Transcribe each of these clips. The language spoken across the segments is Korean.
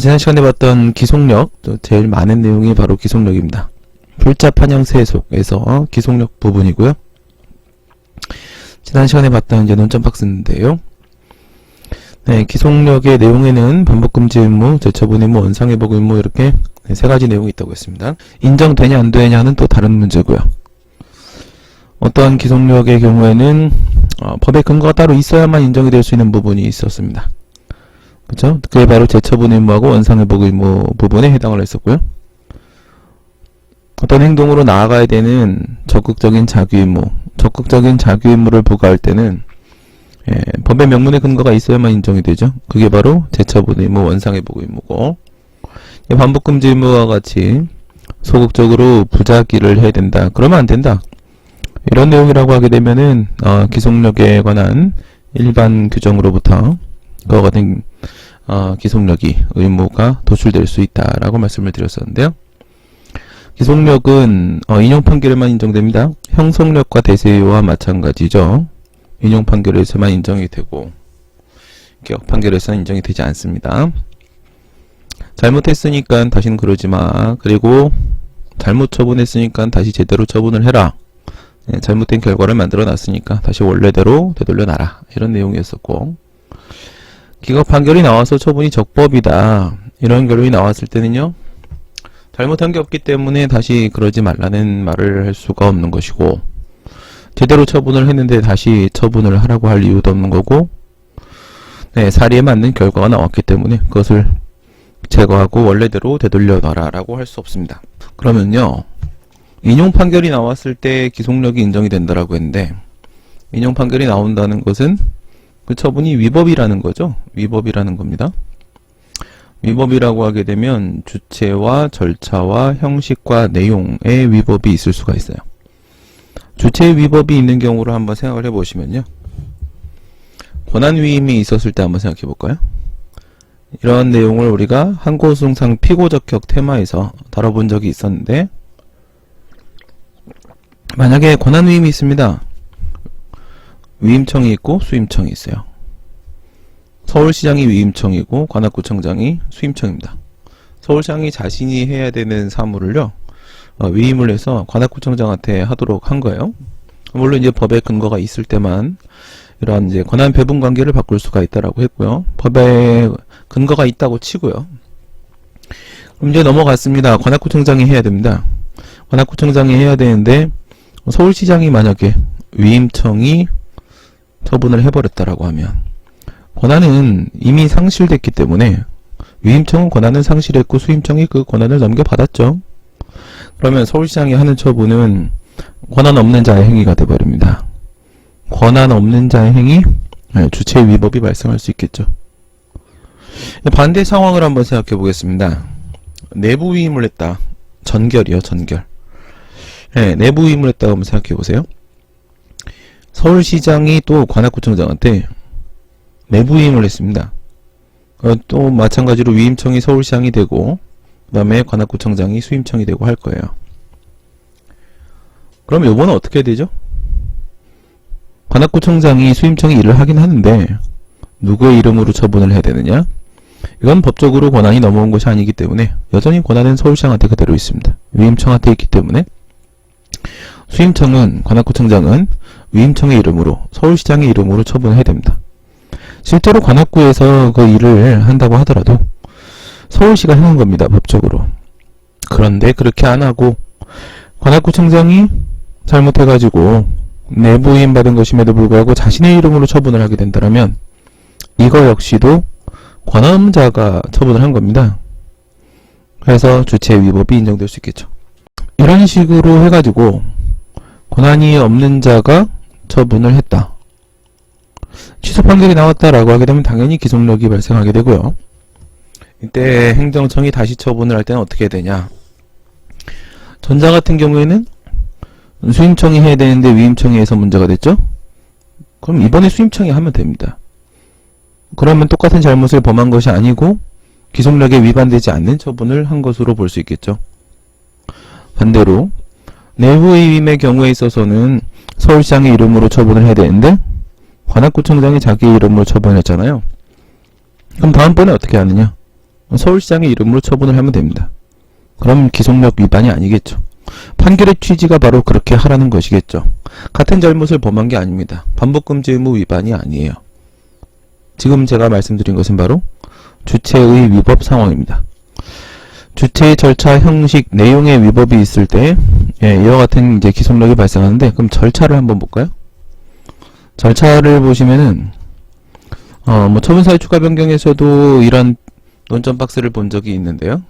지난 시간에 봤던 기속력, 제일 많은 내용이 바로 기속력입니다. 불잡 환영세속에서 기속력 부분이고요. 지난 시간에 봤던 이제 논점 박스인데요. 네, 기속력의 내용에는 반복금지 의무, 재처분 의무, 원상회복 의무 이렇게 세 가지 내용이 있다고 했습니다. 인정되냐 안 되냐는 또 다른 문제고요. 어떠한 기속력의 경우에는 법의 근거가 따로 있어야만 인정이 될 수 있는 부분이 있었습니다. 그렇죠? 그게 바로 재처분 의무하고 원상회복 의무 부분에 해당을 했었고요. 어떤 행동으로 나아가야 되는 적극적인 자기 의무, 적극적인 자기 의무를 부과할 때는 법의 명문의 근거가 있어야만 인정이 되죠. 그게 바로 재처분 의무, 원상회복 의무고, 반복금지 의무와 같이 소극적으로 부작위를 해야 된다. 그러면 안 된다. 이런 내용이라고 하게 되면은 기속력에 관한 일반 규정으로부터 그와 같은 기속력이 의무가 도출될 수 있다라고 말씀을 드렸었는데요. 기속력은 인용 판결에만 인정됩니다. 형성력과 대세와 마찬가지죠. 인용 판결에서만 인정이 되고 기억 판결에서는 인정이 되지 않습니다. 잘못했으니까 다시는 그러지 마. 그리고 잘못 처분했으니까 다시 제대로 처분을 해라. 잘못된 결과를 만들어 놨으니까 다시 원래대로 되돌려 놔라. 이런 내용이었었고, 기각 판결이 나와서 처분이 적법이다. 이런 결론이 나왔을 때는요, 잘못한 게 없기 때문에 다시 그러지 말라는 말을 할 수가 없는 것이고, 제대로 처분을 했는데 다시 처분을 하라고 할 이유도 없는 거고, 사리에 맞는 결과가 나왔기 때문에 그것을 제거하고 원래대로 되돌려 놔라 라고 할 수 없습니다. 그러면요, 인용 판결이 나왔을 때 기속력이 인정이 된다라고 했는데, 인용 판결이 나온다는 것은 그 처분이 위법이라는 거죠. 위법이라는 겁니다. 위법이라고 하게 되면 주체와 절차와 형식과 내용의 위법이 있을 수가 있어요. 주체의 위법이 있는 경우로 한번 생각을 해보시면요, 권한위임이 있었을 때 한번 생각해 볼까요? 이런 내용을 우리가 항고승상 피고적격 테마에서 다뤄본 적이 있었는데, 만약에 권한위임이 있습니다. 위임청이 있고 수임청이 있어요. 서울시장이 위임청이고 관악구청장이 수임청입니다. 서울시장이 자신이 해야 되는 사무를요, 위임을 해서 관악구청장한테 하도록 한 거예요. 물론 이제 법에 근거가 있을 때만 이러한 이제 권한 배분 관계를 바꿀 수가 있다라고 했고요. 법에 근거가 있다고 치고요. 그럼 이제 넘어갔습니다. 관악구청장이 해야 됩니다. 관악구청장이 해야 되는데 서울시장이 만약에 위임청이 처분을 해버렸다라고 하면 권한은 이미 상실됐기 때문에 위임청은 권한을 상실했고 수임청이 그 권한을 넘겨받았죠. 그러면 서울시장이 하는 처분은 권한 없는 자의 행위가 되어버립니다. 권한 없는 자의 행위, 주체의 위법이 발생할 수 있겠죠. 반대 상황을 한번 생각해 보겠습니다. 내부 위임을 했다. 전결이요, 전결. 내부 위임을 했다고 한번 생각해 보세요. 서울시장이 또 관악구청장한테 내부 위임을 했습니다. 또 마찬가지로 위임청이 서울시장이 되고 그 다음에 관악구청장이 수임청이 되고 할 거예요. 그럼 요번은 어떻게 되죠? 관악구청장이 수임청이 일을 하긴 하는데 누구의 이름으로 처분을 해야 되느냐? 이건 법적으로 권한이 넘어온 것이 아니기 때문에 여전히 권한은 서울시장한테 그대로 있습니다. 위임청한테 있기 때문에 수임청은, 관악구청장은 위임청의 이름으로, 서울시장의 이름으로 처분을 해야 됩니다. 실제로 관악구에서 그 일을 한다고 하더라도 서울시가 하는 겁니다, 법적으로. 그런데 그렇게 안 하고 관악구청장이 잘못해가지고 내부 위임 받은 것임에도 불구하고 자신의 이름으로 처분을 하게 된다면 이거 역시도 권한자가 처분을 한 겁니다. 그래서 주체의 위법이 인정될 수 있겠죠. 이런 식으로 해가지고 권한이 없는 자가 처분을 했다. 취소 판결이 나왔다라고 하게 되면 당연히 기속력이 발생하게 되고요. 이때 행정청이 다시 처분을 할 때는 어떻게 해야 되냐. 전자 같은 경우에는 수임청이 해야 되는데 위임청이 해서 문제가 됐죠? 그럼 이번에 수임청이 하면 됩니다. 그러면 똑같은 잘못을 범한 것이 아니고 기속력에 위반되지 않는 처분을 한 것으로 볼 수 있겠죠. 반대로 내부 위임의 경우에 있어서는 서울시장의 이름으로 처분을 해야 되는데 관악구청장이 자기 이름으로 처분했잖아요. 그럼 다음번에 어떻게 하느냐? 서울시장의 이름으로 처분을 하면 됩니다. 그럼 기속력 위반이 아니겠죠. 판결의 취지가 바로 그렇게 하라는 것이겠죠. 같은 잘못을 범한 게 아닙니다. 반복금지 의무 위반이 아니에요. 지금 제가 말씀드린 것은 바로 주체의 위법 상황입니다. 주체의 절차, 형식, 내용의 위법이 있을 때 이와 같은 이제 기속력이 발생하는데, 그럼 절차를 한번 볼까요? 절차를 보시면은 처분사유 추가 변경에서도 이런 논점 박스를 본 적이 있는데요.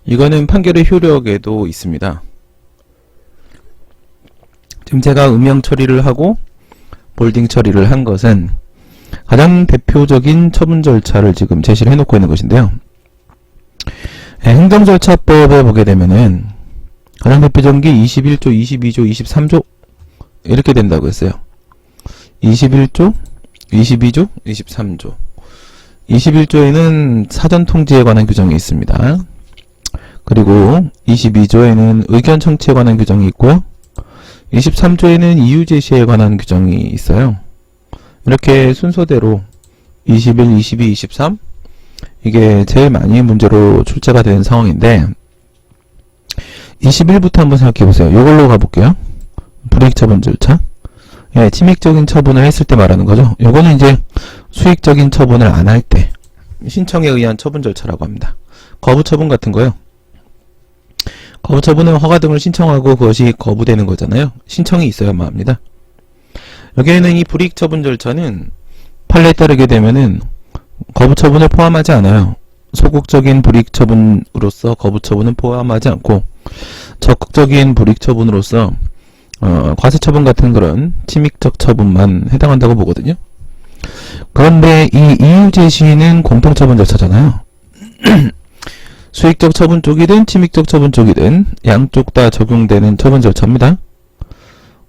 이거는 판결의 효력에도 있습니다. 지금 제가 음영 처리를 하고 볼딩 처리를 한 것은 가장 대표적인 처분 절차를 지금 제시를 해놓고 있는 것인데요. 행정절차법에 보게 되면은 가장 대표적인 게 21조, 22조, 23조 이렇게 된다고 했어요. 21조, 22조, 23조. 21조에는 사전통지에 관한 규정이 있습니다. 그리고 22조에는 의견 청취에 관한 규정이 있고요. 23조에는 이유 제시에 관한 규정이 있어요. 이렇게 순서대로 21, 22, 23 이게 제일 많이 문제로 출제가 되는 상황인데, 21부터 한번 생각해보세요. 이걸로 가볼게요. 불이익 처분 절차. 침익적인 처분을 했을 때 말하는 거죠. 요거는 이제 수익적인 처분을 안 할 때 신청에 의한 처분 절차라고 합니다. 거부 처분 같은 거요. 거부 처분은 허가 등을 신청하고 그것이 거부되는 거잖아요. 신청이 있어야만 합니다. 여기에는 이 불이익 처분 절차는 판례에 따르게 되면은 거부 처분을 포함하지 않아요. 소극적인 불이익 처분으로서 거부 처분은 포함하지 않고, 적극적인 불이익 처분으로서 과세 처분 같은 그런 침익적 처분만 해당한다고 보거든요. 그런데 이 이유 제시는 공통 처분 절차잖아요. 수익적 처분 쪽이든 침익적 처분 쪽이든 양쪽 다 적용되는 처분 절차입니다.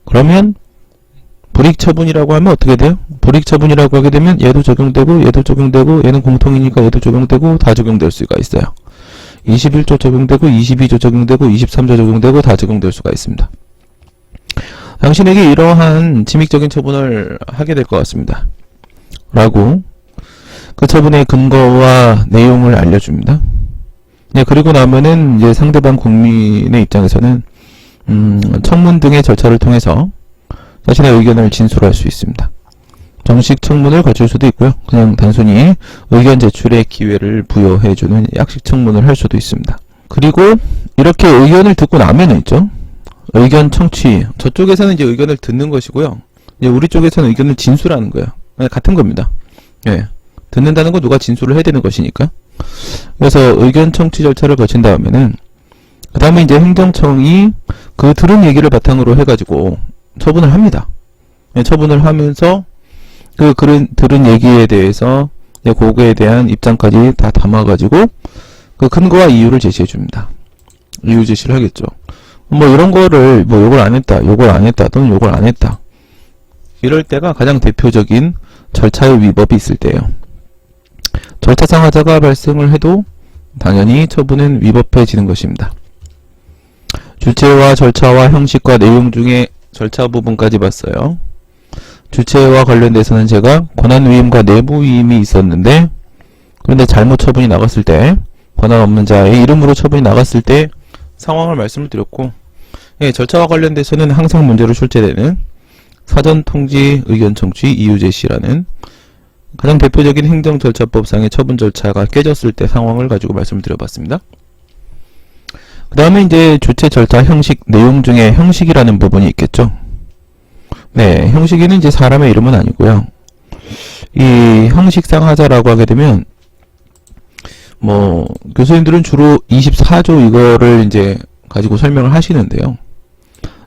그러면 불이익 처분이라고 하면 어떻게 돼요? 불이익 처분이라고 하게 되면 얘도 적용되고 얘도 적용되고 얘는 공통이니까 얘도 적용되고 다 적용될 수가 있어요. 21조 적용되고 22조 적용되고 23조 적용되고 다 적용될 수가 있습니다. 당신에게 이러한 침익적인 처분을 하게 될 것 같습니다. 라고 그 처분의 근거와 내용을 알려줍니다. 그리고 나면은 이제 상대방 국민의 입장에서는 청문 등의 절차를 통해서 자신의 의견을 진술할 수 있습니다. 정식 청문을 거칠 수도 있고요. 그냥 단순히 의견 제출의 기회를 부여해주는 약식 청문을 할 수도 있습니다. 그리고 이렇게 의견을 듣고 나면은 있죠. 의견 청취. 저쪽에서는 이제 의견을 듣는 것이고요. 이제 우리 쪽에서는 의견을 진술하는 거예요. 같은 겁니다. 듣는다는 거 누가 진술을 해야 되는 것이니까. 그래서 의견 청취 절차를 거친 다음에는 그 다음에 이제 행정청이 그 들은 얘기를 바탕으로 해가지고 처분을 합니다. 처분을 하면서 그 들은 얘기에 대해서 그거에 대한 입장까지 다 담아가지고 그 근거와 이유를 제시해 줍니다. 이유 제시를 하겠죠. 이런 거를 요걸 안 했다, 요걸 안 했다, 또는 요걸 안 했다. 이럴 때가 가장 대표적인 절차의 위법이 있을 때예요. 절차상 하자가 발생을 해도 당연히 처분은 위법해지는 것입니다. 주체와 절차와 형식과 내용 중에 절차 부분까지 봤어요. 주체와 관련돼서는 제가 권한위임과 내부위임이 있었는데, 그런데 잘못 처분이 나갔을 때, 권한 없는 자의 이름으로 처분이 나갔을 때 상황을 말씀을 드렸고, 절차와 관련돼서는 항상 문제로 출제되는 사전통지, 의견 청취, 이유 제시라는 가장 대표적인 행정절차법상의 처분 절차가 깨졌을 때 상황을 가지고 말씀을 드려봤습니다. 그 다음에 이제 주체 절차 형식 내용 중에 형식이라는 부분이 있겠죠. 형식에는 이제 사람의 이름은 아니고요. 이 형식상 하자라고 하게 되면 교수님들은 주로 24조 이거를 이제 가지고 설명을 하시는데요.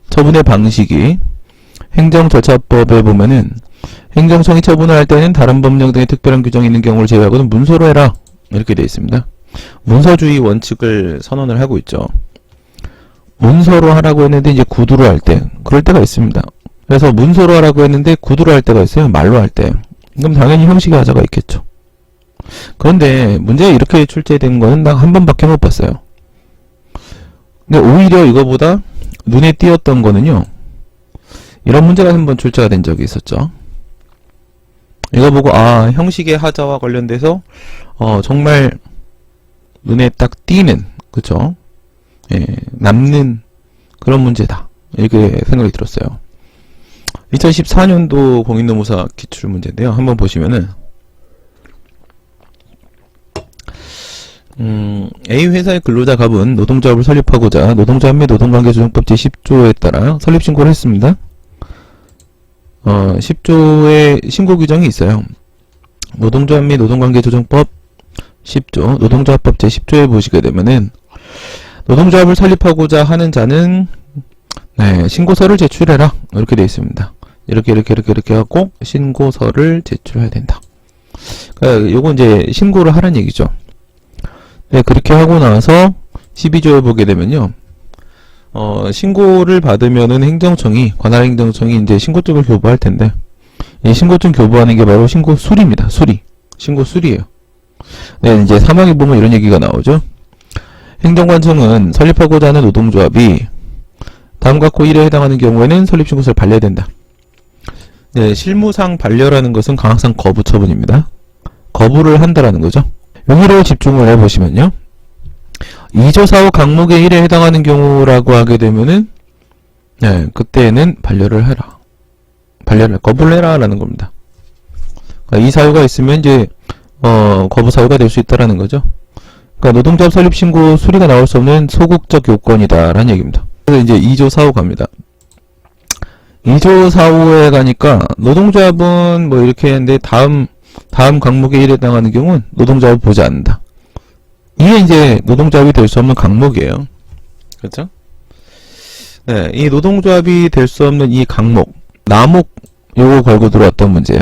처분의 방식이 행정절차법에 보면은 행정청이 처분을 할 때는 다른 법령 등의 특별한 규정이 있는 경우를 제외하고는 문서로 해라 이렇게 되어 있습니다. 문서주의 원칙을 선언을 하고 있죠. 문서로 하라고 했는데 이제 구두로 할 때 그럴 때가 있습니다. 그래서 문서로 하라고 했는데 구두로 할 때가 있어요. 말로 할 때. 그럼 당연히 형식의 하자가 있겠죠. 그런데 문제가 이렇게 출제된 거는 딱 한 번밖에 못 봤어요. 근데 오히려 이거보다 눈에 띄었던 거는요, 이런 문제가 한 번 출제가 된 적이 있었죠. 이거 보고 형식의 하자와 관련돼서 정말 눈에 딱 띄는, 그쵸? 예, 남는 그런 문제다. 이렇게 생각이 들었어요. 2014년도 공인노무사 기출문제인데요. 한번 보시면은, A 회사의 근로자 갑은 노동조합을 설립하고자 노동조합 및 노동관계조정법 제10조에 따라 설립신고를 했습니다. 10조의 신고 규정이 있어요. 노동조합 및 노동관계조정법 10조, 노동조합법 제10조에 보시게 되면은, 노동조합을 설립하고자 하는 자는, 네, 신고서를 제출해라. 이렇게 되어 있습니다. 이렇게 하고, 신고서를 제출해야 된다. 그러니까 요거 이제 신고를 하라는 얘기죠. 네, 그렇게 하고 나서 12조에 보게 되면요. 신고를 받으면은 행정청이, 관할 행정청이 이제 신고증을 교부할 텐데, 이 신고증 교부하는 게 바로 신고수리입니다. 수리. 신고수리예요. 네, 이제 3항에 보면 이런 얘기가 나오죠. 행정관청은 설립하고자 하는 노동조합이 다음과 같고 1에 해당하는 경우에는 설립신고서를 발려야 된다. 네, 실무상 반려라는 것은 강학상 거부 처분입니다. 거부를 한다라는 거죠. 여기로 집중을 해보시면요. 2조 4호 강목의 1에 해당하는 경우라고 하게 되면은, 네, 그때는 반려를 해라. 거부를 해라 라는 겁니다. 그러니까 이 사유가 있으면 이제, 거부 사유가 될 수 있다라는 거죠. 그러니까 노동조합 설립 신고 수리가 나올 수 없는 소극적 요건이다라는 얘기입니다. 그래서 이제 2조 4호 갑니다. 2조 4호에 가니까 노동조합은 뭐 이렇게 했는데 다음 강목에 1에 해당하는 경우는 노동조합을 보지 않는다. 이게 이제 노동조합이 될 수 없는 강목이에요. 그렇죠? 네, 이 노동조합이 될 수 없는 이 강목, 나목 요거 걸고 들어왔던 문제예요.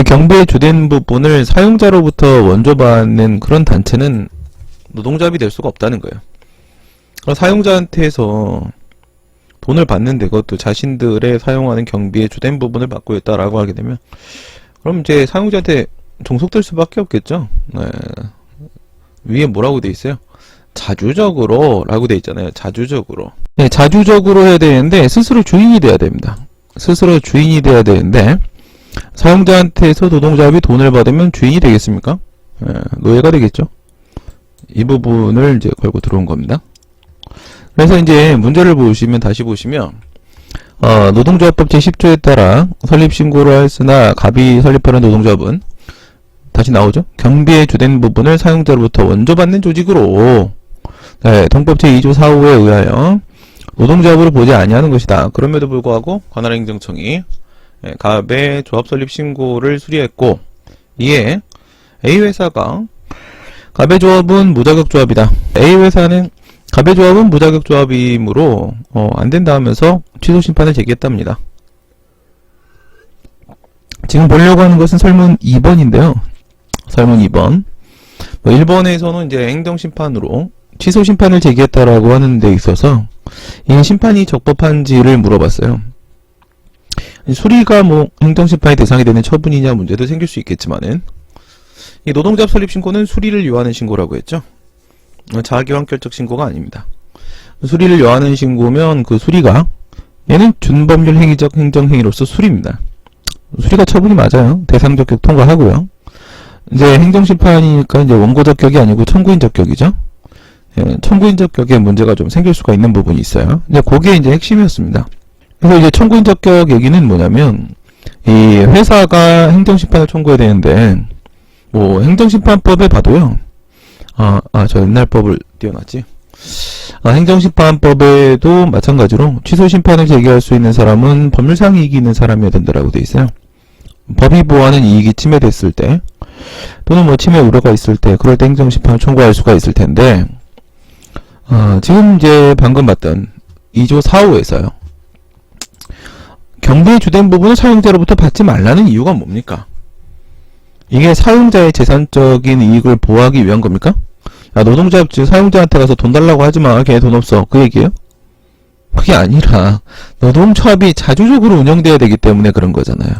경비의 주된 부분을 사용자로부터 원조받는 그런 단체는 노동조합이 될 수가 없다는 거예요. 사용자한테서 돈을 받는데 그것도 자신들의 사용하는 경비의 주된 부분을 받고 있다라고 하게 되면 그럼 이제 사용자한테 종속될 수밖에 없겠죠. 네. 위에 뭐라고 돼 있어요? 자주적으로 라고 돼 있잖아요. 자주적으로. 네, 자주적으로 해야 되는데 스스로 주인이 돼야 됩니다. 스스로 주인이 돼야 되는데 사용자한테서 노동조합이 돈을 받으면 주인이 되겠습니까? 네, 노예가 되겠죠. 이 부분을 이제 걸고 들어온 겁니다. 그래서 이제 문제를 보시면 다시 보시면 노동조합법 제10조에 따라 설립신고를 하였으나 갑이 설립하는 노동조합은 다시 나오죠. 경비의 주된 부분을 사용자로부터 원조받는 조직으로 네, 통법 제2조 4호에 의하여 노동조합으로 보지 아니하는 것이다. 그럼에도 불구하고 관할행정청이 갑의 조합 설립 신고를 수리했고 이에 A회사가 갑의 조합은 무자격 조합이다. A회사는 갑의 조합은 무자격 조합이므로 안된다 하면서 취소 심판을 제기했답니다. 지금 보려고 하는 것은 설문 2번인데요. 설문 2번. 1번에서는 이제 행정심판으로 취소 심판을 제기했다라고 하는 데 있어서 이 심판이 적법한지를 물어봤어요. 수리가 뭐 행정심판의 대상이 되는 처분이냐 문제도 생길 수 있겠지만은 이 노동조합 설립 신고는 수리를 요하는 신고라고 했죠. 자기완결적 신고가 아닙니다. 수리를 요하는 신고면 그 수리가 얘는 준법률 행위적 행정행위로서 수리입니다. 수리가 처분이 맞아요. 대상 적격 통과하고요. 이제 행정심판이니까 이제 원고 적격이 아니고 청구인 적격이죠. 예, 청구인 적격에 문제가 좀 생길 수가 있는 부분이 있어요. 이제 그게 이제 핵심이었습니다. 그래서 이제 청구인 적격 얘기는 뭐냐면 이 회사가 행정심판을 청구해야 되는데 뭐 행정심판법에 봐도요. 저 옛날 법을 띄워놨지. 행정심판법에도 마찬가지로 취소심판을 제기할 수 있는 사람은 법률상 이익이 있는 사람이어야 된다라고 돼 있어요. 법이 보호하는 이익이 침해됐을 때 또는 뭐 침해 우려가 있을 때 그럴 때 행정심판을 청구할 수가 있을 텐데 지금 이제 방금 봤던 2조 4호에서요. 경비의 주된 부분을 사용자로부터 받지 말라는 이유가 뭡니까? 이게 사용자의 재산적인 이익을 보호하기 위한 겁니까? 야, 노동조합 즉 사용자한테 가서 돈 달라고 하지마. 걔 돈 없어. 그 얘기예요? 그게 아니라 노동조합이 자주적으로 운영돼야 되기 때문에 그런 거잖아요.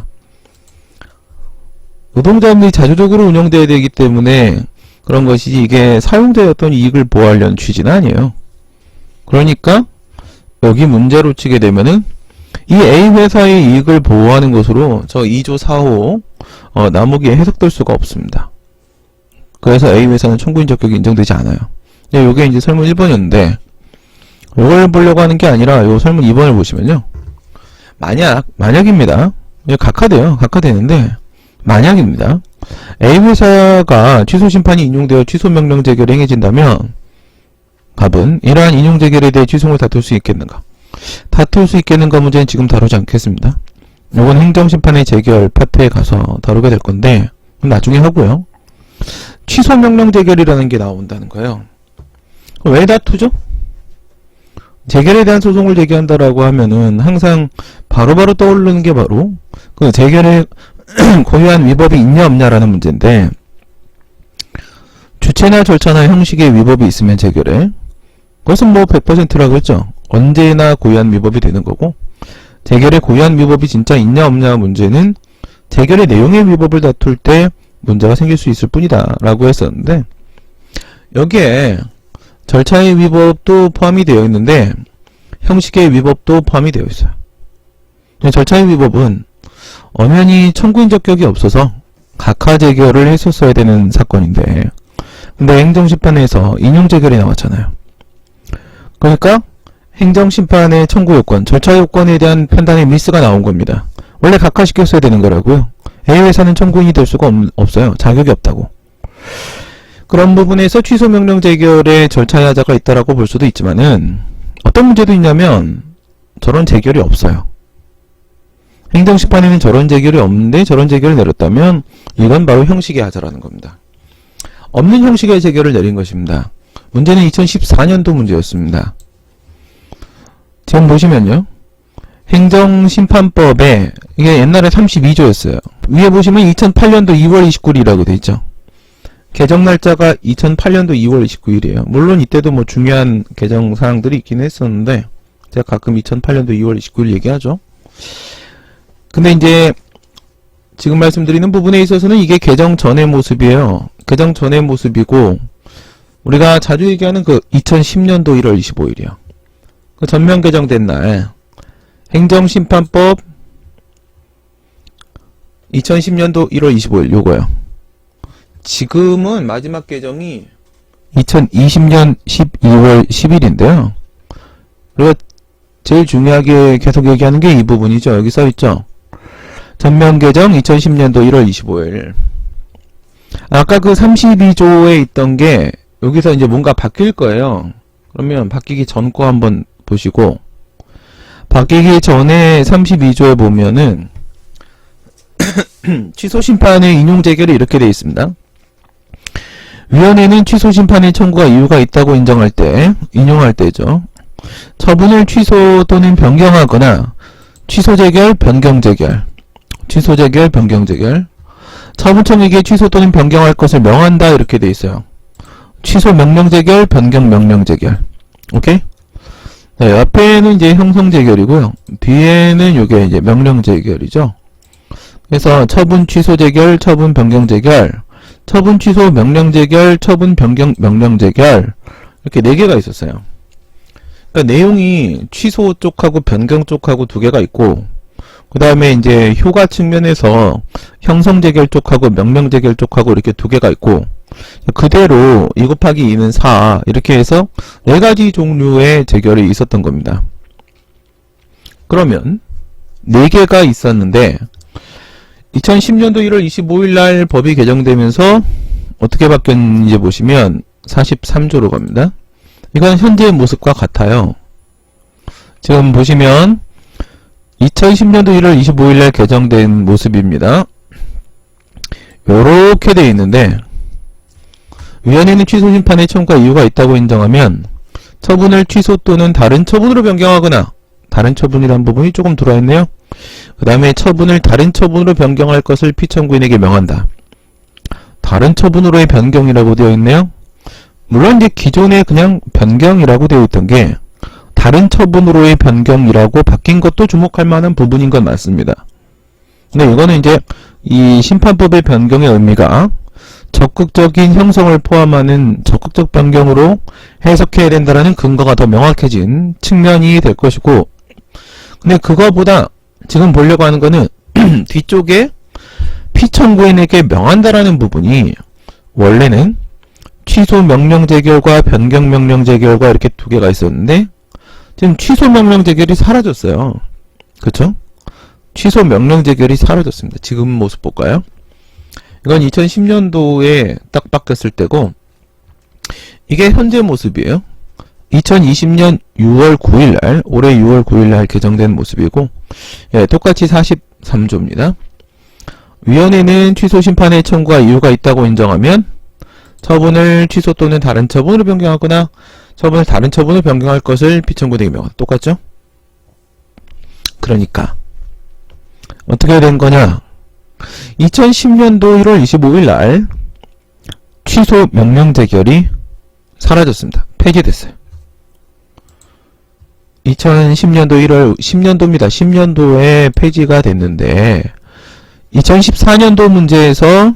노동조합이 자주적으로 운영돼야 되기 때문에 그런 것이지 이게 사용자의 어떤 이익을 보호하려는 취지는 아니에요. 그러니까 여기 문제로 치게 되면은 이 A회사의 이익을 보호하는 것으로 저 2조 4호 나무기에 해석될 수가 없습니다. 그래서 A 회사는 청구인 적격이 인정되지 않아요. 요게 이제 설문 1번이었는데, 요걸 보려고 하는 게 아니라 요 설문 2번을 보시면요. 만약입니다. 각하돼요. 각하되는데, 만약입니다. A 회사가 취소 심판이 인용되어 취소 명령 재결이 행해진다면, 답은 이러한 인용 재결에 대해 취소를 다툴 수 있겠는가? 다툴 수 있겠는가 문제는 지금 다루지 않겠습니다. 요건 행정심판의 재결 파트에 가서 다루게 될 건데, 나중에 하고요. 취소 명령 재결이라는 게 나온다는 거예요. 왜 다투죠? 재결에 대한 소송을 제기한다라고 하면은 항상 바로바로 떠오르는 게 바로 그 재결에 고유한 위법이 있냐 없냐라는 문제인데, 주체나 절차나 형식의 위법이 있으면 재결에, 그것은 뭐 100%라고 했죠. 언제나 고유한 위법이 되는 거고, 재결에 고유한 위법이 진짜 있냐 없냐 문제는 재결의 내용의 위법을 다툴 때 문제가 생길 수 있을 뿐이다 라고 했었는데, 여기에 절차의 위법도 포함이 되어 있는데 형식의 위법도 포함이 되어 있어요. 절차의 위법은 엄연히 청구인 적격이 없어서 각하 재결을 했었어야 되는 사건인데, 근데 행정심판에서 인용 재결이 나왔잖아요. 그러니까 행정심판의 청구 요건, 절차 요건에 대한 판단에 미스가 나온 겁니다. 원래 각하시켰어야 되는 거라고요. A회사는 청구인이 될 수가 없어요. 자격이 없다고. 그런 부분에서 취소 명령 재결에 절차의 하자가 있다라고 볼 수도 있지만은, 어떤 문제도 있냐면 저런 재결이 없어요. 행정심판에는 저런 재결이 없는데 저런 재결을 내렸다면 이건 바로 형식의 하자라는 겁니다. 없는 형식의 재결을 내린 것입니다. 문제는 2014년도 문제였습니다. 지금 보시면요. 행정심판법에 이게 옛날에 32조였어요. 위에 보시면 2008년도 2월 29일이라고 돼 있죠. 개정 날짜가 2008년도 2월 29일이에요. 물론 이때도 뭐 중요한 개정 사항들이 있긴 했었는데 제가 가끔 2008년도 2월 29일 얘기하죠. 근데 이제 지금 말씀드리는 부분에 있어서는 이게 개정 전의 모습이에요. 개정 전의 모습이고, 우리가 자주 얘기하는 그 2010년도 1월 25일이요. 그 전면 개정된 날 행정심판법 2010년도 1월 25일 요거요. 지금은 마지막 개정이 2020년 12월 10일인데요. 그리고 제일 중요하게 계속 얘기하는 게 이 부분이죠. 여기 써있죠. 전면 개정 2010년도 1월 25일. 아까 그 32조에 있던 게 여기서 이제 뭔가 바뀔 거예요. 그러면 바뀌기 전 거 한번 보시고, 바뀌기 전에 32조에 보면은 취소심판의 인용 재결이 이렇게 되어 있습니다. 위원회는 취소심판의 청구가 이유가 있다고 인정할 때, 인용할 때죠. 처분을 취소 또는 변경하거나 취소재결, 변경재결, 취소재결, 변경재결, 처분청에게 취소 또는 변경할 것을 명한다 이렇게 되어 있어요. 취소 명령재결, 변경 명령재결. 오케이? 네, 옆에는 이제 형성재결이고요. 뒤에는 이게 이제 명령재결이죠. 그래서 처분 취소 재결, 처분 변경 재결, 처분 취소 명령 재결, 처분 변경 명령 재결, 이렇게 4개가 있었어요. 그러니까 내용이 취소 쪽하고 변경 쪽하고 2개가 있고, 그 다음에 이제 효과 측면에서 형성 재결 쪽하고 명령 재결 쪽하고 이렇게 2개가 있고, 그대로 2 곱하기 2는 4 이렇게 해서 4가지 종류의 재결이 있었던 겁니다. 그러면 4개가 있었는데 2010년도 1월 25일 날 법이 개정되면서 어떻게 바뀌었는지 보시면 43조로 갑니다. 이건 현재의 모습과 같아요. 지금 보시면 2010년도 1월 25일 날 개정된 모습입니다. 요렇게 되어 있는데, 위원회는 취소 심판의 청구가 이유가 있다고 인정하면 처분을 취소 또는 다른 처분으로 변경하거나, 다른 처분이라는 부분이 조금 들어있네요. 그 다음에 처분을 다른 처분으로 변경할 것을 피청구인에게 명한다. 다른 처분으로의 변경이라고 되어 있네요. 물론 이제 기존에 그냥 변경이라고 되어 있던 게 다른 처분으로의 변경이라고 바뀐 것도 주목할 만한 부분인 건 맞습니다. 근데 이거는 이제 이 심판법의 변경의 의미가 적극적인 형성을 포함하는 적극적 변경으로 해석해야 된다라는 근거가 더 명확해진 측면이 될 것이고, 근데 그거보다 지금 보려고 하는 거는 뒤쪽에 피청구인에게 명한다라는 부분이 원래는 취소 명령 재결과 변경 명령 재결과 이렇게 두 개가 있었는데 지금 취소 명령 재결이 사라졌어요. 그쵸? 취소 명령 재결이 사라졌습니다. 지금 모습 볼까요? 이건 2010년도에 딱 바뀌었을 때고 이게 현재 모습이에요. 2020년 6월 9일날 올해 6월 9일날 개정된 모습이고 예, 똑같이 43조입니다. 위원회는 취소 심판의 청구가 이유가 있다고 인정하면 처분을 취소 또는 다른 처분으로 변경하거나 처분을 다른 처분으로 변경할 것을 피청구되게 명하다. 똑같죠? 그러니까 어떻게 된 거냐? 2010년도 1월 25일 날 취소 명령 재결이 사라졌습니다. 폐지됐어요. 2010년도 1월 10년도입니다. 10년도에 폐지가 됐는데 2014년도 문제에서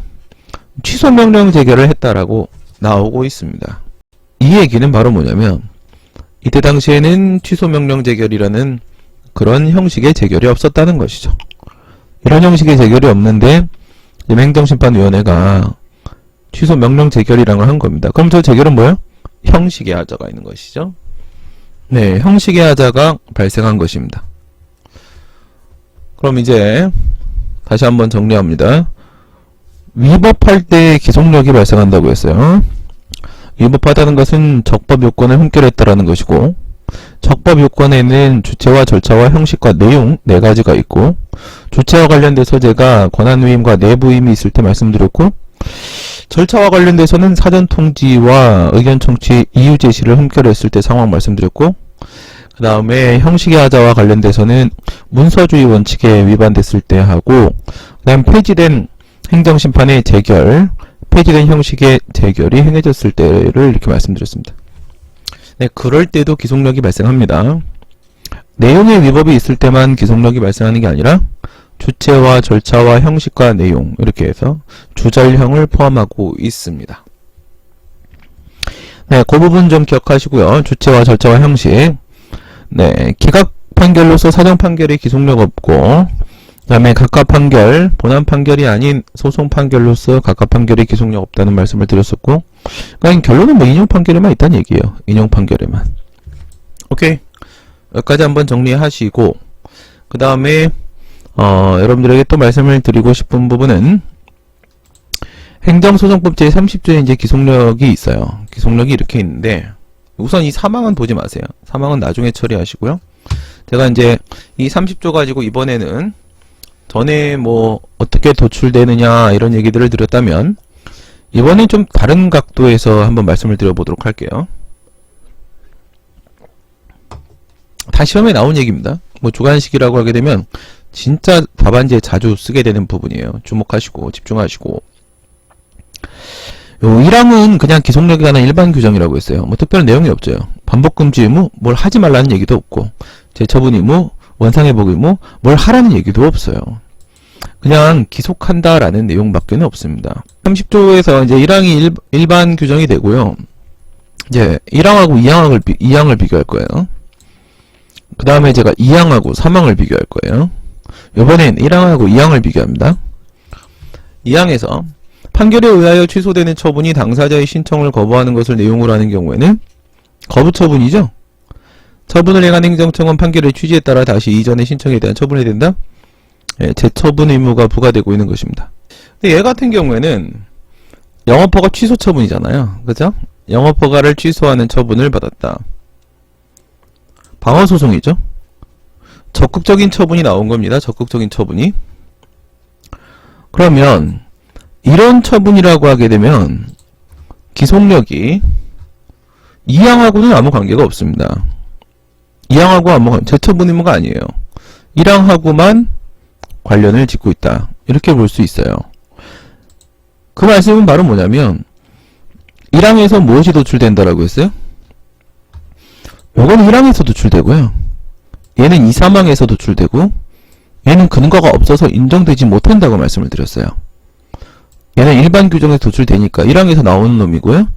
취소 명령 재결을 했다라고 나오고 있습니다. 이 얘기는 바로 뭐냐면 이때 당시에는 취소 명령 재결이라는 그런 형식의 재결이 없었다는 것이죠. 이런 형식의 재결이 없는데 행정심판위원회가 취소 명령 재결이라는 걸 한 겁니다. 그럼 저 재결은 뭐예요? 형식의 하자가 있는 것이죠. 네, 형식의 하자가 발생한 것입니다. 그럼 이제 다시 한번 정리합니다. 위법할 때 기속력이 발생한다고 했어요. 위법하다는 것은 적법 요건을 흠결했다라는 것이고 적법 요건에는 주체와 절차와 형식과 내용 네 가지가 있고 주체와 관련돼서 제가 권한위임과 내부임이 있을 때 말씀드렸고 절차와 관련돼서는 사전 통지와 의견 청취 이유 제시를 흠결했을 때 상황 말씀드렸고 그 다음에 형식의 하자와 관련돼서는 문서주의 원칙에 위반됐을 때 하고 그 다음 폐지된 행정심판의 재결 폐지된 형식의 재결이 행해졌을 때를 이렇게 말씀드렸습니다. 네, 그럴 때도 기속력이 발생합니다. 내용의 위법이 있을 때만 기속력이 발생하는 게 아니라 주체와 절차와 형식과 내용 이렇게 해서 주절형을 포함하고 있습니다. 네, 그 부분 좀 기억하시고요. 주체와 절차와 형식. 네, 기각 판결로서 사정 판결에 기속력 없고 그 다음에 각각 판결, 본안 판결이 아닌 소송 판결로서 각각 판결에 기속력 없다는 말씀을 드렸었고 그러니까 결론은 뭐 인용 판결에만 있다는 얘기예요. 인용 판결에만. 오케이. 여기까지 한번 정리하시고 그 다음에 여러분들에게 또 말씀을 드리고 싶은 부분은 행정소송법 제30조에 이제 기속력이 있어요. 기속력이 이렇게 있는데 우선 이 사망은 보지 마세요. 사망은 나중에 처리하시고요. 제가 이제 이 30조 가지고 이번에는 전에 뭐 어떻게 도출되느냐 이런 얘기들을 드렸다면 이번엔 좀 다른 각도에서 한번 말씀을 드려보도록 할게요. 다 시험에 나온 얘기입니다. 뭐 주관식이라고 하게 되면 진짜 답안지에 자주 쓰게 되는 부분이에요. 주목하시고 집중하시고 요 1항은 그냥 기속력에 관한 일반 규정이라고 했어요. 뭐 특별한 내용이 없죠. 반복금지 의무, 뭘 하지 말라는 얘기도 없고 재처분 의무, 원상회복 의무, 뭘 하라는 얘기도 없어요. 그냥 기속한다라는 내용밖에는 없습니다. 30조에서 이제 1항이 일반 규정이 되고요. 이제 1항하고 2항을 비교할 거예요. 그 다음에 제가 2항하고 3항을 비교할 거예요. 이번엔 1항하고 2항을 비교합니다. 2항에서 판결에 의하여 취소되는 처분이 당사자의 신청을 거부하는 것을 내용으로 하는 경우에는 거부 처분이죠. 처분을 행한 행정청은 판결의 취지에 따라 다시 이전의 신청에 대한 처분이 된다. 예, 재처분 의무가 부과되고 있는 것입니다. 근데 얘 같은 경우에는 영업허가 취소 처분이잖아요. 그죠? 영업허가를 취소하는 처분을 받았다. 방어소송이죠. 적극적인 처분이 나온 겁니다. 적극적인 처분이. 그러면 이런 처분이라고 하게 되면 기속력이 2항하고는 아무 관계가 없습니다. 2항하고 아무 재처분 의무가 아니에요. 1항하고만 관련을 짓고 있다. 이렇게 볼 수 있어요. 그 말씀은 바로 뭐냐면 1항에서 무엇이 도출된다라고 했어요? 요거는 1항에서 도출되고요. 얘는 2, 3항에서 도출되고 얘는 근거가 없어서 인정되지 못한다고 말씀을 드렸어요. 얘는 일반 규정에서 도출되니까 1항에서 나오는 놈이고요.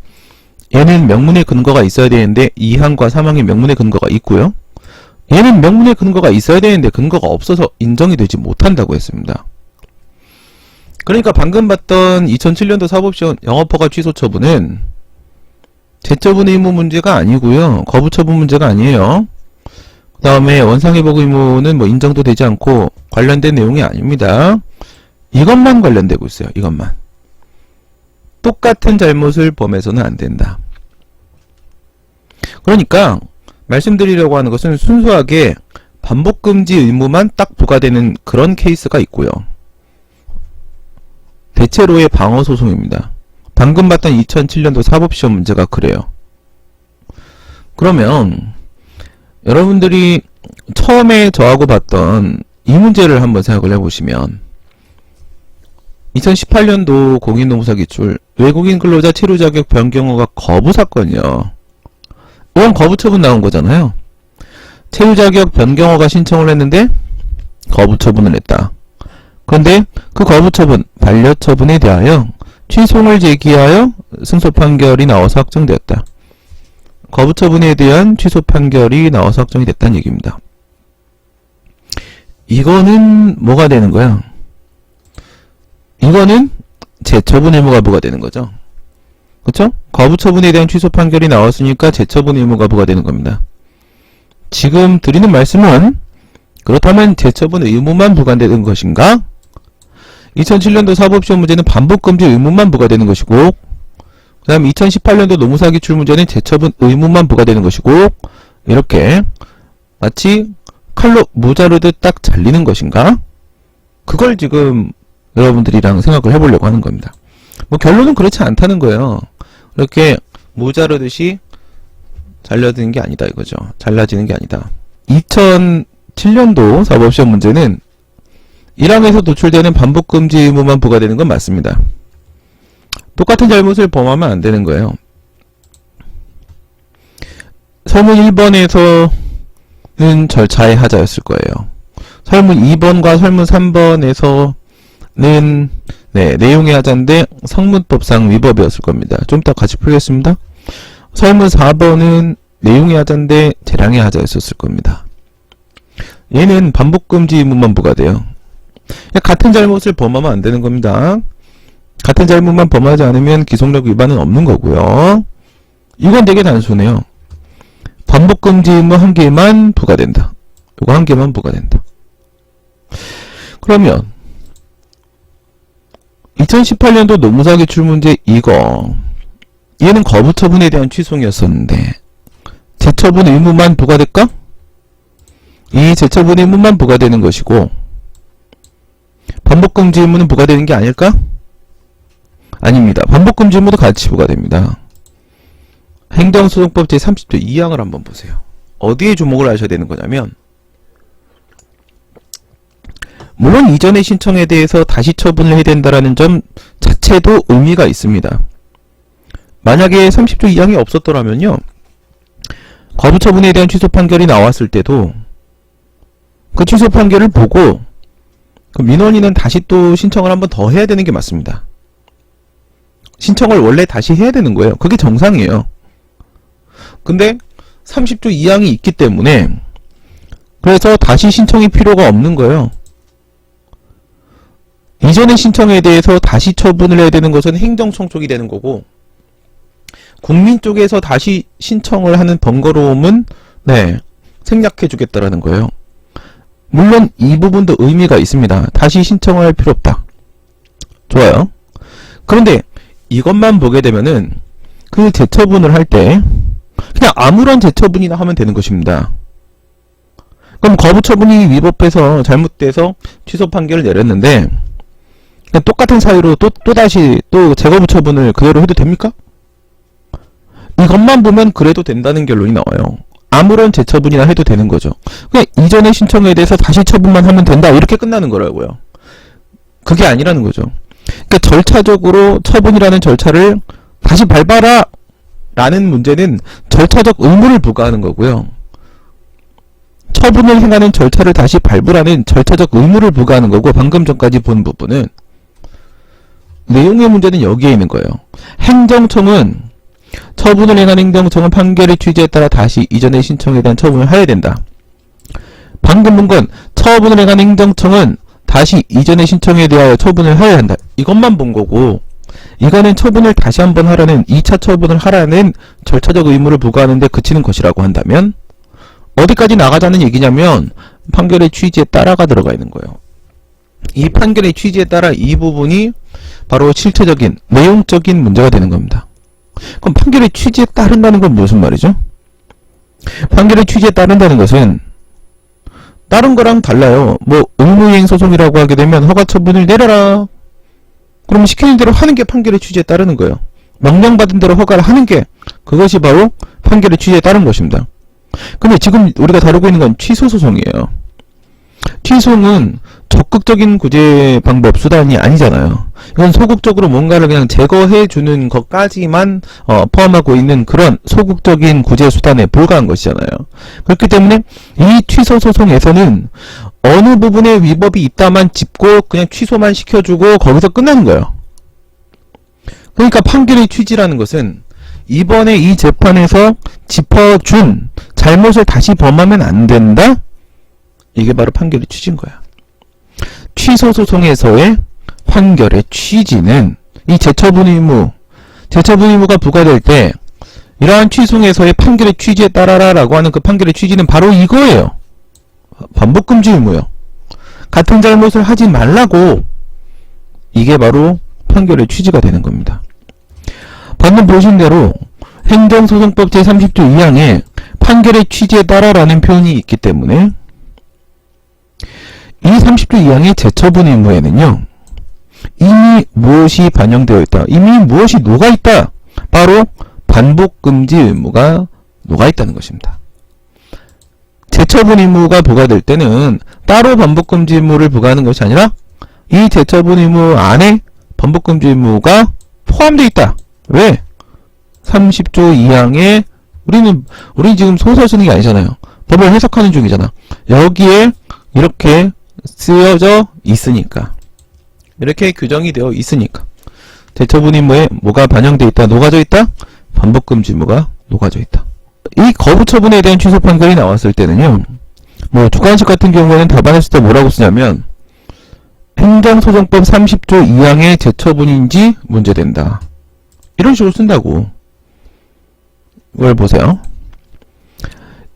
얘는 명문의 근거가 있어야 되는데 2항과 3항에 명문의 근거가 있고요. 얘는 명문의 근거가 있어야 되는데 근거가 없어서 인정이 되지 못한다고 했습니다. 그러니까 방금 봤던 2007년도 사법시험 영업허가 취소 처분은 제처분 의무 문제가 아니고요. 거부 처분 문제가 아니에요. 그 다음에 원상회복 의무는 뭐 인정도 되지 않고 관련된 내용이 아닙니다. 이것만 관련되고 있어요. 이것만. 똑같은 잘못을 범해서는 안 된다. 그러니까 말씀드리려고 하는 것은 순수하게 반복금지 의무만 딱 부과되는 그런 케이스가 있고요. 대체로의 방어소송입니다. 방금 봤던 2007년도 사법시험 문제가 그래요. 그러면 여러분들이 처음에 저하고 봤던 이 문제를 한번 생각을 해보시면 2018년도 공인노무사기출 외국인 근로자 체류자격 변경허가 거부 사건이요. 이건 거부 처분 나온 거잖아요. 체류자격 변경허가 신청을 했는데 거부 처분을 했다. 그런데 그 거부 처분, 반려 처분에 대하여 취소를 제기하여 승소 판결이 나와서 확정되었다. 거부 처분에 대한 취소 판결이 나와서 확정이 됐다는 얘기입니다. 이거는 뭐가 되는 거야? 이거는 재처분 의무가 부과되는 거죠. 그쵸? 거부 처분에 대한 취소 판결이 나왔으니까 재처분 의무가 부과되는 겁니다. 지금 드리는 말씀은 그렇다면 재처분 의무만 부과되는 것인가? 2007년도 사법시험 문제는 반복금지 의무만 부과되는 것이고 그 다음 2018년도 노무사기출 문제는 재처분 의무만 부과되는 것이고 이렇게 마치 칼로 모자르듯 딱 잘리는 것인가? 그걸 지금 여러분들이랑 생각을 해보려고 하는 겁니다. 뭐 결론은 그렇지 않다는 거예요. 이렇게 모자르듯이 잘려드는 게 아니다 이거죠. 잘라지는 게 아니다. 2007년도 사법시험 문제는 1항에서 노출되는 반복금지 의무만 부과되는 건 맞습니다. 똑같은 잘못을 범하면 안 되는 거예요. 설문 1번에서는 절차의 하자였을 거예요. 설문 2번과 설문 3번에서는 내용의 하자인데 성문법상 위법이었을 겁니다. 좀 이따 같이 풀겠습니다. 설문 4번은 내용의 하자인데 재량의 하자였을 겁니다. 얘는 반복금지 의무만 부과돼요. 같은 잘못을 범하면 안 되는 겁니다. 같은 잘못만 범하지 않으면 기속력 위반은 없는 거고요. 이건 되게 단순해요. 반복금지 의무 한 개만 부과된다. 이거 한 개만 부과된다. 그러면 2018년도 노무사기출 문제 이거 얘는 거부 처분에 대한 취소였었는데 재처분 의무만 부과될까? 이 재처분 의무만 부과되는 것이고 반복금지 의무는 부과되는 게 아닐까? 아닙니다. 반복금지 의무도 같이 부과됩니다. 행정소송법 제30조 2항을 한번 보세요. 어디에 주목을 하셔야 되는 거냐면 물론 이전의 신청에 대해서 다시 처분을 해야 된다는 점 자체도 의미가 있습니다. 만약에 30조 2항이 없었더라면요. 거부 처분에 대한 취소 판결이 나왔을 때도 그 취소 판결을 보고 그 민원인은 다시 또 신청을 한번 더 해야 되는 게 맞습니다. 신청을 원래 다시 해야 되는 거예요. 그게 정상이에요. 근데 30조 2항이 있기 때문에 그래서 다시 신청이 필요가 없는 거예요. 이전의 신청에 대해서 다시 처분을 해야 되는 것은 행정청 쪽이 되는 거고 국민 쪽에서 다시 신청을 하는 번거로움은 생략해 주겠다라는 거예요. 물론 이 부분도 의미가 있습니다. 다시 신청을 할 필요 없다. 좋아요. 그런데 이것만 보게 되면은 그 재처분을 할 때 그냥 아무런 재처분이나 하면 되는 것입니다. 그럼 거부 처분이 위법해서 잘못돼서 취소 판결을 내렸는데 그냥 똑같은 사유로 또다시 재거부 처분을 그대로 해도 됩니까? 이것만 보면 그래도 된다는 결론이 나와요. 아무런 재처분이나 해도 되는 거죠. 그냥 이전의 신청에 대해서 다시 처분만 하면 된다 이렇게 끝나는 거라고요. 그게 아니라는 거죠. 그러니까 절차적으로 처분이라는 절차를 다시 밟아라 라는 문제는 절차적 의무를 부과하는 거고요. 처분을 행하는 절차를 다시 밟으라는 절차적 의무를 부과하는 거고 방금 전까지 본 부분은 내용의 문제는 여기에 있는 거예요. 행정청은 처분을 행한 행정청은 판결의 취지에 따라 다시 이전의 신청에 대한 처분을 해야 된다. 방금 본 건 처분을 행한 행정청은 다시 이전의 신청에 대하여 처분을 하여야 한다. 이것만 본 거고, 이거는 처분을 다시 한번 하라는 2차 처분을 하라는 절차적 의무를 부과하는데 그치는 것이라고 한다면 어디까지 나가자는 얘기냐면 판결의 취지에 따라가 들어가 있는 거예요. 이 판결의 취지에 따라 이 부분이 바로 실체적인 내용적인 문제가 되는 겁니다. 그럼 판결의 취지에 따른다는 건 무슨 말이죠? 판결의 취지에 따른다는 것은 다른 거랑 달라요. 뭐 의무이행 소송이라고 하게 되면 허가 처분을 내려라. 그러면 시키는 대로 하는 게 판결의 취지에 따르는 거예요. 명령받은 대로 허가를 하는 게 그것이 바로 판결의 취지에 따른 것입니다. 근데 지금 우리가 다루고 있는 건 취소소송이에요. 취소는 적극적인 구제 방법 수단이 아니잖아요. 이건 소극적으로 뭔가를 그냥 제거해 주는 것까지만 포함하고 있는 그런 소극적인 구제 수단에 불과한 것이잖아요. 그렇기 때문에 이 취소 소송에서는 어느 부분에 위법이 있다만 짚고 그냥 취소만 시켜주고 거기서 끝나는 거예요. 그러니까 판결의 취지라는 것은 이번에 이 재판에서 짚어준 잘못을 다시 범하면 안 된다? 이게 바로 판결의 취지인 거야. 취소소송에서의 판결의 취지는 이 재처분 의무가 부과될 때 이러한 취소에서의 판결의 취지에 따라라 라고 하는 그 판결의 취지는 바로 이거예요. 반복금지 의무요. 같은 잘못을 하지 말라고. 이게 바로 판결의 취지가 되는 겁니다. 방금 보신 대로 행정소송법 제30조 2항에 판결의 취지에 따라라는 표현이 있기 때문에 이 30조 2항의 재처분 의무에는요, 이미 무엇이 반영되어 있다, 이미 무엇이 녹아있다, 바로 반복금지 의무가 녹아있다는 것입니다. 재처분 의무가 부과될 때는 따로 반복금지 의무를 부과하는 것이 아니라 이 재처분 의무 안에 반복금지 의무가 포함되어 있다. 왜? 30조 2항에 우리 지금 소설 쓰는 게 아니잖아요. 법을 해석하는 중이잖아. 여기에 이렇게 쓰여져 있으니까. 이렇게 규정이 되어 있으니까. 재처분 의무에 뭐가 반영되어 있다, 녹아져 있다? 반복금지 의무가 녹아져 있다. 이 거부처분에 대한 취소 판결이 나왔을 때는요, 뭐 주관식 같은 경우에는 답안했을 때 뭐라고 쓰냐면 행정소송법 30조 2항의 재처분인지 문제된다. 이런 식으로 쓴다고. 이걸 보세요.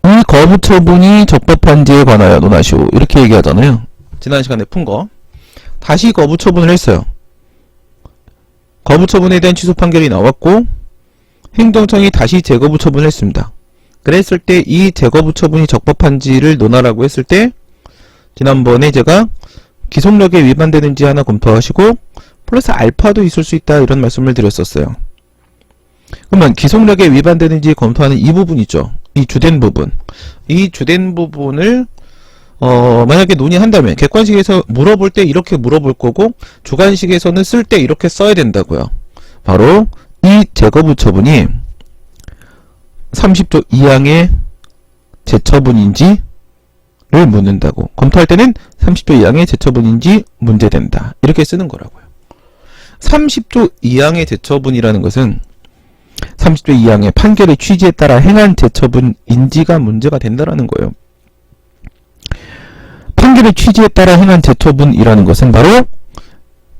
이 거부처분이 적법한지에 관하여 논하시오. 이렇게 얘기하잖아요. 지난 시간에 푼 거. 다시 거부처분을 했어요. 거부처분에 대한 취소 판결이 나왔고 행정청이 다시 재거부처분을 했습니다. 그랬을 때 이 재거부처분이 적법한지를 논하라고 했을 때 지난번에 제가 기속력에 위반되는지 하나 검토하시고 플러스 알파도 있을 수 있다 이런 말씀을 드렸었어요. 그러면 기속력에 위반되는지 검토하는 이 부분 있죠. 이 주된 부분. 이 주된 부분을 만약에 논의한다면 객관식에서 물어볼 때 이렇게 물어볼 거고 주관식에서는 쓸 때 이렇게 써야 된다고요. 바로 이 재거부처분이 30조 2항의 재처분인지를 묻는다고. 검토할 때는 30조 2항의 재처분인지 문제된다. 이렇게 쓰는 거라고요. 30조 2항의 재처분이라는 것은 30조 2항의 판결의 취지에 따라 행한 재처분인지가 문제가 된다라는 거예요. 판결의 취지에 따라 행한 재처분이라는 것은 바로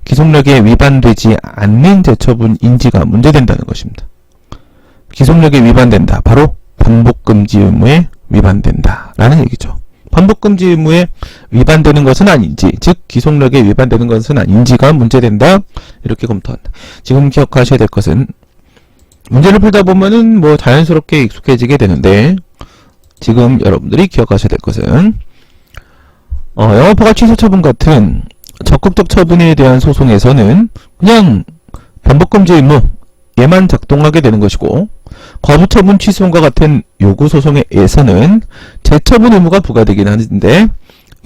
기속력에 위반되지 않는 재처분인지가 문제된다는 것입니다. 기속력에 위반된다. 바로 반복금지 의무에 위반된다. 라는 얘기죠. 반복금지 의무에 위반되는 것은 아닌지, 즉 기속력에 위반되는 것은 아닌지가 문제된다. 이렇게 검토한다. 지금 기억하셔야 될 것은 문제를 풀다 보면은 뭐 자연스럽게 익숙해지게 되는데 지금 여러분들이 기억하셔야 될 것은 영업허가 취소 처분 같은 적극적 처분에 대한 소송에서는 그냥 반복금지 의무 얘만 작동하게 되는 것이고 거부처분 취소과 같은 요구소송에서는 재처분 의무가 부과되긴 하는데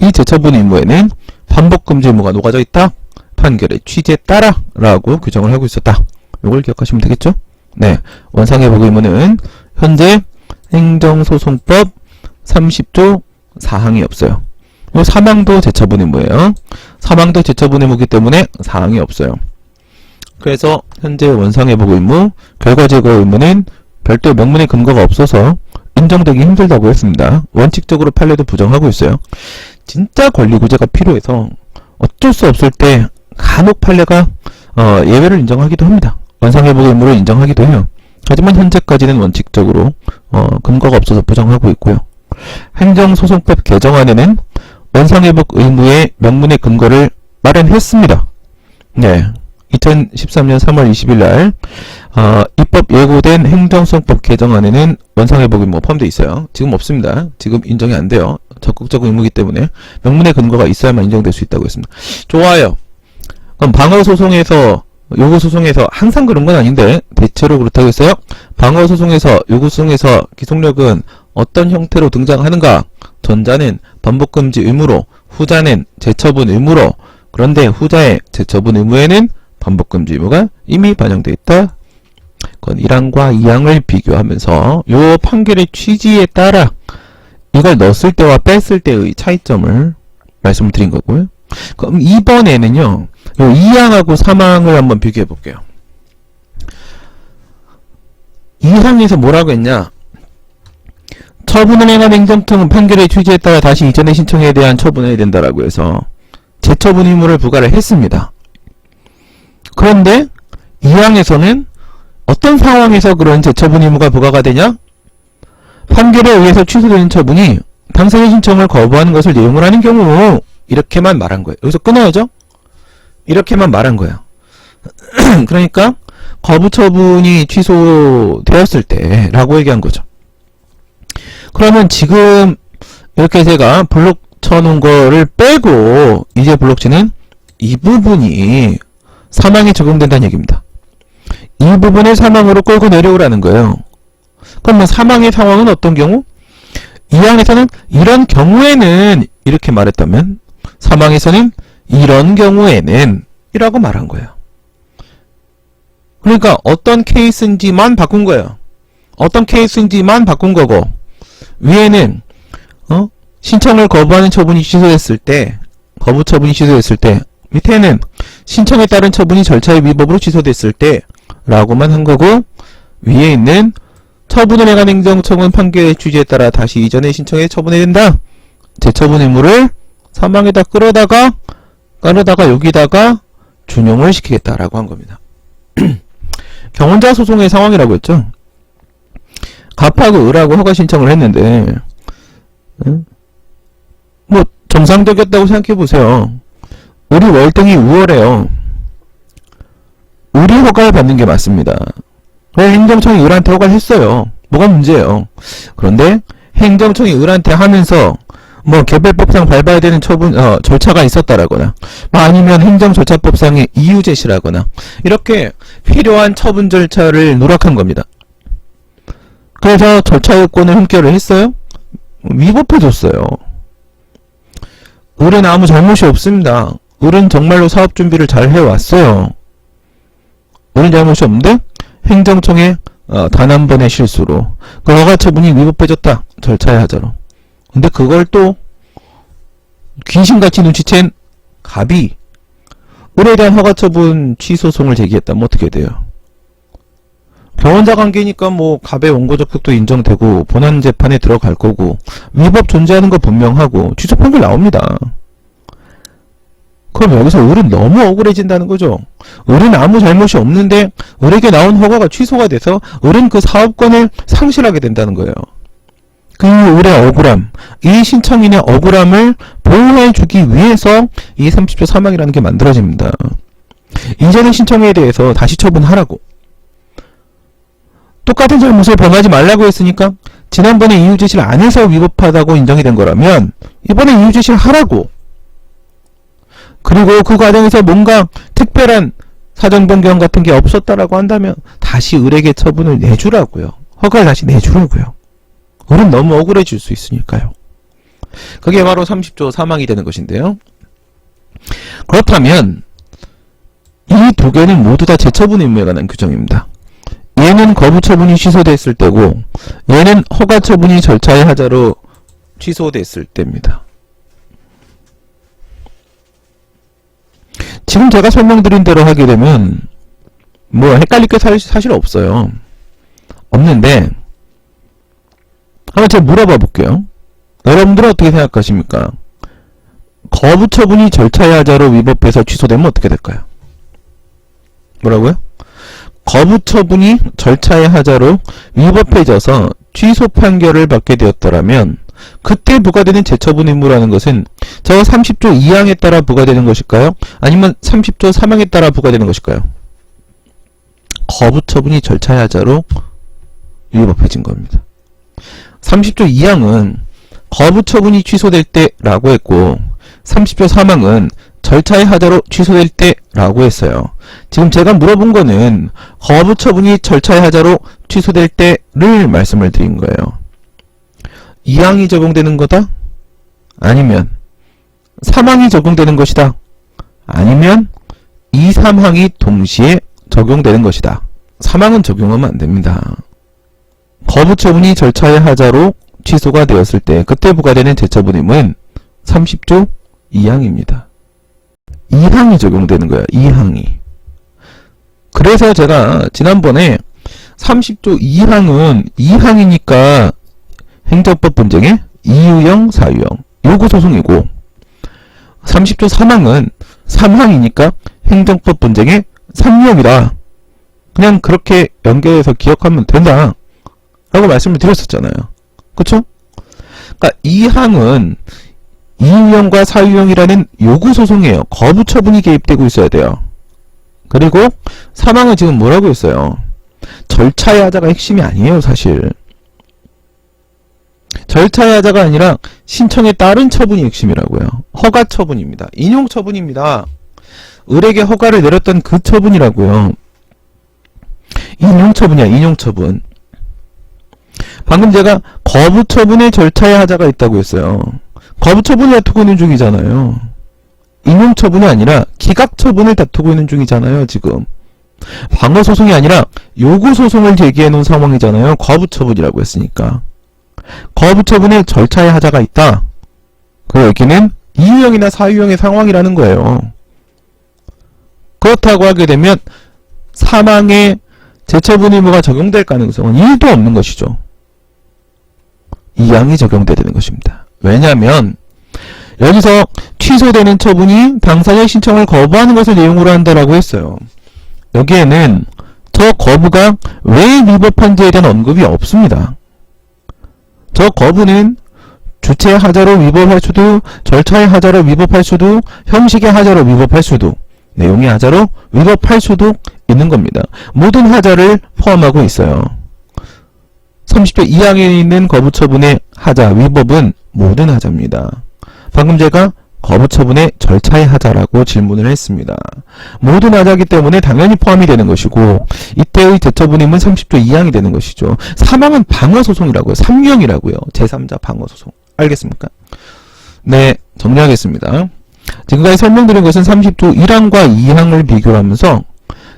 이 재처분 의무에는 반복금지 의무가 녹아져 있다. 판결의 취지에 따라 라고 규정을 하고 있었다. 이걸 기억하시면 되겠죠? 네, 원상의 보고 의무는 현재 행정소송법 30조 4항이 없어요. 이 사망도 재처분 의무예요. 사망도 재처분 의무이기 때문에 사항이 없어요. 그래서 현재 원상의 보고 의무, 결과 제거 의무는 별도 명문의 근거가 없어서 인정되기 힘들다고 했습니다. 원칙적으로 판례도 부정하고 있어요. 진짜 권리구제가 필요해서 어쩔 수 없을 때 간혹 판례가 예외를 인정하기도 합니다. 원상회복 의무를 인정하기도 해요. 하지만 현재까지는 원칙적으로 근거가 없어서 부정하고 있고요. 행정소송법 개정안에는 원상회복 의무의 명문의 근거를 마련했습니다. 네, 2013년 3월 20일 날 입법 예고된 행정소송법 개정안에는 원상회복 의무가 포함되어 있어요. 지금 없습니다. 지금 인정이 안 돼요. 적극적 의무이기 때문에 명문의 근거가 있어야만 인정될 수 있다고 했습니다. 좋아요. 그럼 방어소송에서 요구소송에서 항상 그런 건 아닌데 대체로 그렇다고 했어요. 방어소송에서 요구소송에서 기속력은 어떤 형태로 등장하는가? 전자는 반복금지 의무로, 후자는 재처분 의무로. 그런데 후자의 재처분 의무에는 반복금지 의무가 이미 반영되어 있다. 그건 1항과 2항을 비교하면서 요 판결의 취지에 따라 이걸 넣었을 때와 뺐을 때의 차이점을 말씀드린 거고요. 그럼 이번에는요, 요 2항하고 3항을 한번 비교해 볼게요. 2항에서 뭐라고 했냐? 처분을 행한 행정청은 판결의 취지에 따라 다시 이전의 신청에 대한 처분을 해야 된다라고 해서 재처분 의무를 부과를 했습니다. 그런데 2항에서는 어떤 상황에서 그런 재처분 의무가 부과가 되냐? 판결에 의해서 취소되는 처분이 당사자의 신청을 거부하는 것을 내용을 하는 경우 이렇게만 말한 거예요. 여기서 끊어야죠? 이렇게만 말한 거예요. 그러니까 거부 처분이 취소되었을 때 라고 얘기한 거죠. 그러면 지금 이렇게 제가 블록 쳐놓은 거를 빼고 이제 블록치는 이 부분이 사망에 적용된다는 얘기입니다. 이 부분을 사망으로 끌고 내려오라는 거예요. 그러면 사망의 상황은 어떤 경우? 이 항에서는 이런 경우에는 이렇게 말했다면 사망에서는 이런 경우에는 이라고 말한 거예요. 그러니까 어떤 케이스인지만 바꾼 거예요. 어떤 케이스인지만 바꾼 거고 위에는 신청을 거부하는 처분이 취소됐을 때 거부 처분이 취소됐을 때 밑에는 신청에 따른 처분이 절차의 위법으로 취소됐을 때 라고만 한 거고 위에 있는 처분을 행한 행정청은 판결의 취지에 따라 다시 이전의 신청에 처분해야 된다. 재처분 의무를 사망에다 끌어다가 여기다가 준용을 시키겠다라고 한 겁니다. 경원자 소송의 상황이라고 했죠. 갑하고 을하고 허가 신청을 했는데 뭐 정상적이었다고 생각해 보세요. 을이 월등히 우월해요. 을이 허가를 받는 게 맞습니다. 왜 행정청이 을한테 허가를 했어요. 뭐가 문제예요. 그런데 행정청이 을한테 하면서 뭐 개별법상 밟아야 되는 절차가 있었다라거나 아니면 행정절차법상의 이유 제시라거나 이렇게 필요한 처분 절차를 누락한 겁니다. 그래서 절차요건을 흠결을 했어요? 위법해줬어요. 을은 아무 잘못이 없습니다. 을은 정말로 사업 준비를 잘 해왔어요. 을은 잘못이 없는데 행정청의 단 한 번의 실수로 그 허가 처분이 위법해졌다. 절차의 하자로. 근데 그걸 또 귀신같이 눈치챈 갑이 을에 대한 허가 처분 취소송을 제기했다면 어떻게 돼요? 경원자 관계니까 뭐 갑의 원고적 흑도 인정되고 본안 재판에 들어갈 거고 위법 존재하는 거 분명하고 취소 판결 나옵니다. 그럼 여기서 을은 너무 억울해진다는 거죠. 을은 아무 잘못이 없는데 을에게 나온 허가가 취소가 돼서 을은 그 사업권을 상실하게 된다는 거예요. 그 을의 억울함, 이 신청인의 억울함을 보호해주기 위해서 이 30조 사망이라는 게 만들어집니다. 이전의 신청에 대해서 다시 처분하라고. 똑같은 잘못을 범하지 말라고 했으니까 지난번에 이유 제시를 안 해서 위법하다고 인정이 된 거라면 이번에 이유 제시를 하라고. 그리고 그 과정에서 뭔가 특별한 사정 변경 같은 게 없었다라고 한다면 다시 을에게 처분을 내주라고요. 허가를 다시 내주라고요. 을은 너무 억울해질 수 있으니까요. 그게 바로 30조 사망이 되는 것인데요. 그렇다면 이 두 개는 모두 다 재처분 의무에 관한 규정입니다. 얘는 거부 처분이 취소됐을 때고 얘는 허가 처분이 절차의 하자로 취소됐을 때입니다. 지금 제가 설명드린 대로 하게 되면 뭐 헷갈릴 게 사실 없어요. 없는데 한번 제가 물어봐 볼게요. 여러분들은 어떻게 생각하십니까? 거부 처분이 절차의 하자로 위법해서 취소되면 어떻게 될까요? 뭐라고요? 거부 처분이 절차의 하자로 위법해져서 취소 판결을 받게 되었더라면 그때 부과되는 재처분 의무라는 것은 저 30조 2항에 따라 부과되는 것일까요? 아니면 30조 3항에 따라 부과되는 것일까요? 거부 처분이 절차의 하자로 위법해진 겁니다. 30조 2항은 거부 처분이 취소될 때라고 했고 30조 3항은 절차의 하자로 취소될 때라고 했어요. 지금 제가 물어본 거는 거부 처분이 절차의 하자로 취소될 때를 말씀을 드린 거예요. 2항이 적용되는 거다? 아니면 3항이 적용되는 것이다? 아니면 2, 3항이 동시에 적용되는 것이다. 3항은 적용하면 안 됩니다. 거부 처분이 절차의 하자로 취소가 되었을 때 그때 부과되는 재처분 의무는 30조 2항입니다. 2항이 적용되는 거예요. 2항이. 그래서 제가 지난번에 30조 2항은 2항이니까 행정법 분쟁의 이유형, 사유형, 요구소송이고 30조 3항은 3항이니까 행정법 분쟁의 3유형이다. 그냥 그렇게 연결해서 기억하면 된다 라고 말씀을 드렸었잖아요. 그쵸? 그러니까 2항은 이유형과 사유형이라는 요구소송이에요. 거부처분이 개입되고 있어야 돼요. 그리고 3항은 지금 뭐라고 했어요? 절차의 하자가 핵심이 아니에요. 사실 절차의 하자가 아니라 신청에 따른 처분이 핵심이라고요. 허가 처분입니다. 인용 처분입니다. 을에게 허가를 내렸던 그 처분이라고요. 인용 처분이야. 인용 처분. 방금 제가 거부 처분의 절차의 하자가 있다고 했어요. 거부 처분을 다투고 있는 중이잖아요. 인용 처분이 아니라 기각 처분을 다투고 있는 중이잖아요. 지금 방어 소송이 아니라 요구 소송을 제기해 놓은 상황이잖아요. 거부 처분이라고 했으니까. 거부 처분에 절차의 하자가 있다. 그 여기는 이유형이나 사유형의 상황이라는 거예요. 그렇다고 하게 되면 사망의 재처분 의무가 적용될 가능성은 1도 없는 것이죠. 2항이 적용돼야 되는 것입니다. 왜냐하면 여기서 취소되는 처분이 당사자의 신청을 거부하는 것을 내용으로 한다라고 했어요. 여기에는 저 거부가 왜 위법한지에 대한 언급이 없습니다. 저 거부는 주체의 하자로 위법할 수도, 절차의 하자로 위법할 수도, 형식의 하자로 위법할 수도, 내용의 하자로 위법할 수도 있는 겁니다. 모든 하자를 포함하고 있어요. 30조 2항에 있는 거부처분의 하자, 위법은 모든 하자입니다. 방금 제가 거부처분의 절차의 하자라고 질문을 했습니다. 모든 하자이기 때문에 당연히 포함이 되는 것이고 이때의 재처분 의무는 30조 2항이 되는 것이죠. 3항은 방어소송이라고요. 3유형이라고요. 제3자 방어소송. 알겠습니까? 네, 정리하겠습니다. 지금까지 설명드린 것은 30조 1항과 2항을 비교하면서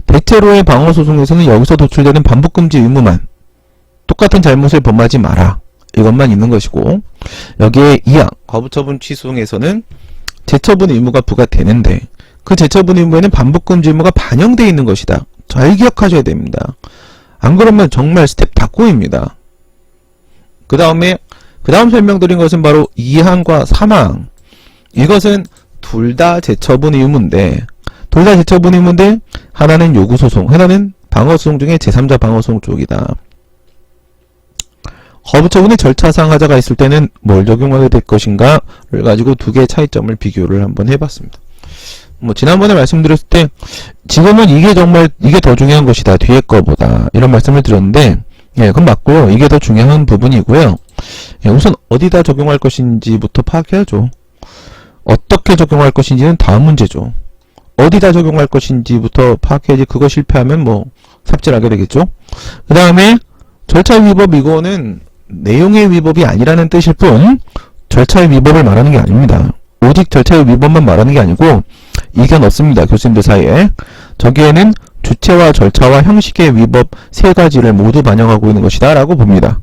대체로의 방어소송에서는 여기서 도출되는 반복금지 의무만 똑같은 잘못을 범하지 마라. 이것만 있는 것이고 여기에 2항 거부처분 취소송에서는 재처분 의무가 부과되는데 그 재처분 의무에는 반복금지 의무가 반영되어 있는 것이다. 잘 기억하셔야 됩니다. 안 그러면 정말 스텝 다 꼬입니다. 그 다음 설명드린 것은 바로 2항과 3항. 이것은 둘 다 재처분 의무인데 하나는 요구소송, 하나는 방어소송 중에 제3자 방어소송 쪽이다. 거부처분의 절차상 하자가 있을 때는 뭘 적용하게 될 것인가를 가지고 두 개의 차이점을 비교를 한번 해봤습니다. 지난번에 말씀드렸을 때 지금은 이게 더 중요한 것이다. 뒤에 거보다 이런 말씀을 드렸는데 예, 그건 맞고요. 이게 더 중요한 부분이고요. 예, 우선 어디다 적용할 것인지부터 파악해야죠. 어떻게 적용할 것인지는 다음 문제죠. 어디다 적용할 것인지부터 파악해야지 그거 실패하면 삽질하게 되겠죠. 그 다음에 절차 위법 이거는 내용의 위법이 아니라는 뜻일 뿐 절차의 위법을 말하는 게 아닙니다. 오직 절차의 위법만 말하는 게 아니고 이견 없습니다. 교수님들 사이에. 저기에는 주체와 절차와 형식의 위법 세 가지를 모두 반영하고 있는 것이다 라고 봅니다.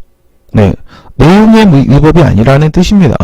네, 내용의 위법이 아니라는 뜻입니다.